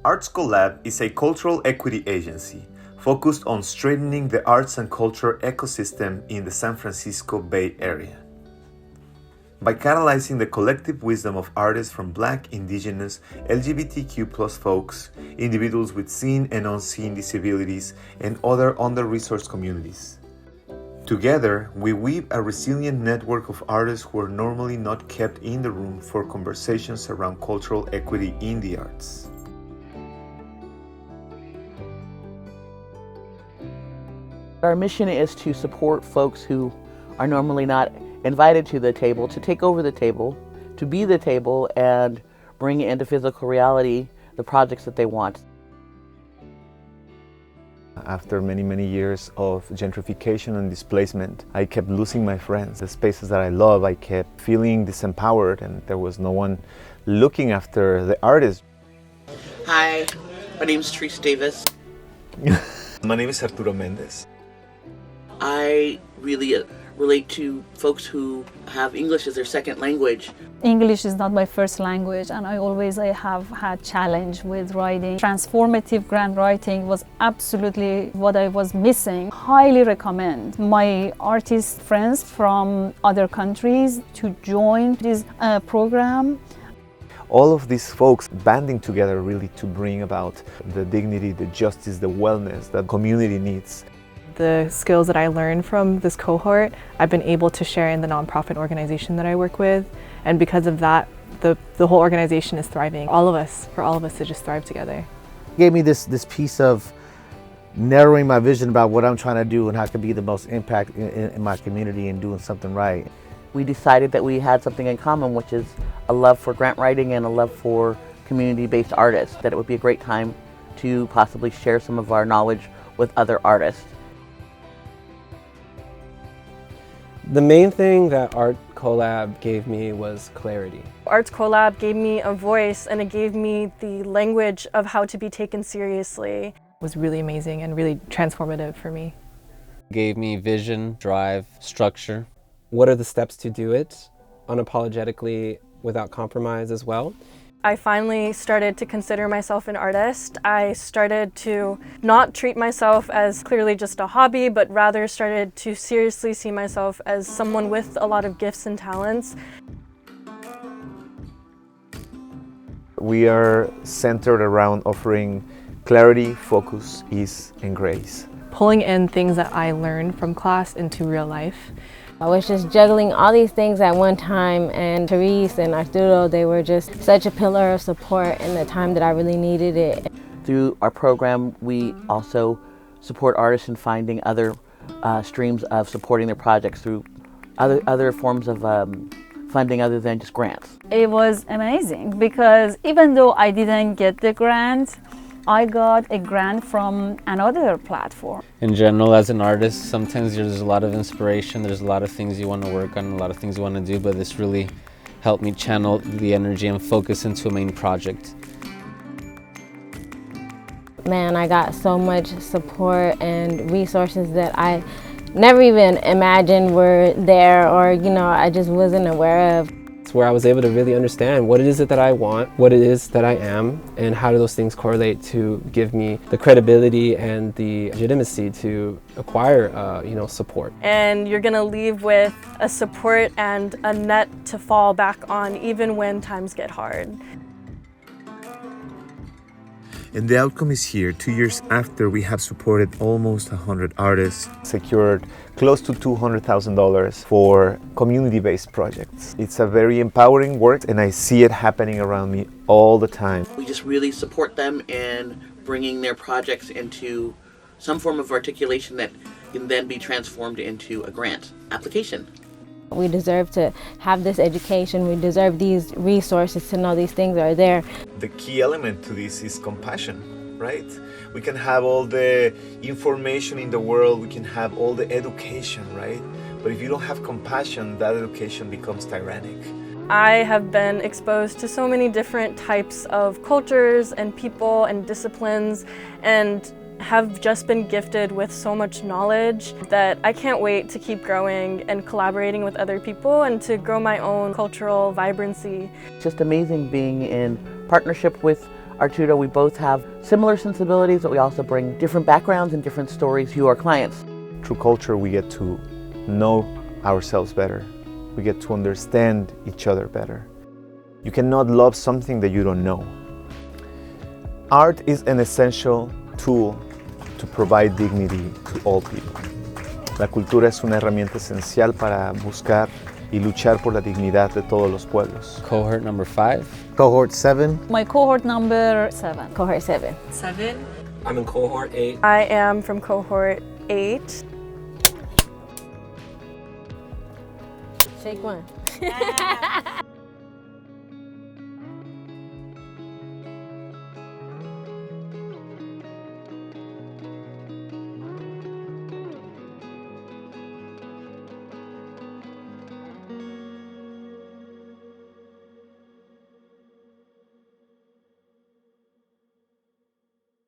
Arts Collab is a cultural equity agency focused on strengthening the arts and culture ecosystem in the San Francisco Bay Area. By catalyzing the collective wisdom of artists from Black, Indigenous, LGBTQ+ folks, individuals with seen and unseen disabilities, and other under-resourced communities. Together, we weave a resilient network of artists who are normally not kept in the room for conversations around cultural equity in the arts. Our mission is to support folks who are normally not invited to the table, to take over the table, to be the table, and bring into physical reality the projects that they want. After many years of gentrification and displacement, I kept losing my friends. The spaces that I love, I kept feeling disempowered, and there was no one looking after the artists. Hi, my name is Therese Davis. My name is Arturo Méndez. I really relate to folks who have English as their second language. English is not my first language, and I have had challenge with writing. Transformative grant writing was absolutely what I was missing. Highly recommend my artist friends from other countries to join this program. All of these folks banding together really to bring about the dignity, the justice, the wellness that community needs. The skills that I learned from this cohort, I've been able to share in the nonprofit organization that I work with, and because of that, the whole organization is thriving. For all of us to just thrive together. It gave me this piece of narrowing my vision about what I'm trying to do and how I can be the most impact in my community and doing something right. We decided that we had something in common, which is a love for grant writing and a love for community-based artists, that it would be a great time to possibly share some of our knowledge with other artists. The main thing that Art Collab gave me was clarity. Arts Collab gave me a voice, and it gave me the language of how to be taken seriously. It was really amazing and really transformative for me. It gave me vision, drive, structure. What are the steps to do it unapologetically without compromise as well? I finally started to consider myself an artist. I started to not treat myself as clearly just a hobby, but rather started to seriously see myself as someone with a lot of gifts and talents. We are centered around offering clarity, focus, ease, and grace. Pulling in things that I learned from class into real life. I was just juggling all these things at one time, and Therese and Arturo, they were just such a pillar of support in the time that I really needed it. Through our program, we also support artists in finding other streams of supporting their projects through other forms of funding other than just grants. It was amazing because even though I didn't get the grant, I got a grant from another platform. In general, as an artist, sometimes there's a lot of inspiration, there's a lot of things you want to work on, a lot of things you want to do, but this really helped me channel the energy and focus into a main project. Man, I got so much support and resources that I never even imagined were there, or I just wasn't aware of. It's where I was able to really understand what it is that I want, what it is that I am, and how do those things correlate to give me the credibility and the legitimacy to acquire, support. And you're gonna leave with a support and a net to fall back on even when times get hard. And the outcome is here, 2 years after we have supported almost 100 artists, secured close to $200,000 for community-based projects. It's a very empowering work, and I see it happening around me all the time. We just really support them in bringing their projects into some form of articulation that can then be transformed into a grant application. We deserve to have this education. We deserve these resources to know these things are there. The key element to this is compassion, right? We can have all the information in the world, we can have all the education, right? But if you don't have compassion, that education becomes tyrannic. I have been exposed to so many different types of cultures and people and disciplines, and have just been gifted with so much knowledge that I can't wait to keep growing and collaborating with other people and to grow my own cultural vibrancy. It's just amazing being in partnership with Arturo, we both have similar sensibilities, but we also bring different backgrounds and different stories to our clients. Through culture, we get to know ourselves better. We get to understand each other better. You cannot love something that you don't know. Art is an essential tool to provide dignity to all people. La cultura es una herramienta esencial para buscar y luchar por la dignidad de todos los pueblos. Cohort number 5. Cohort 7. My cohort number 7. Cohort 7. 7. I'm in cohort 8. I am from cohort 8. Shake one.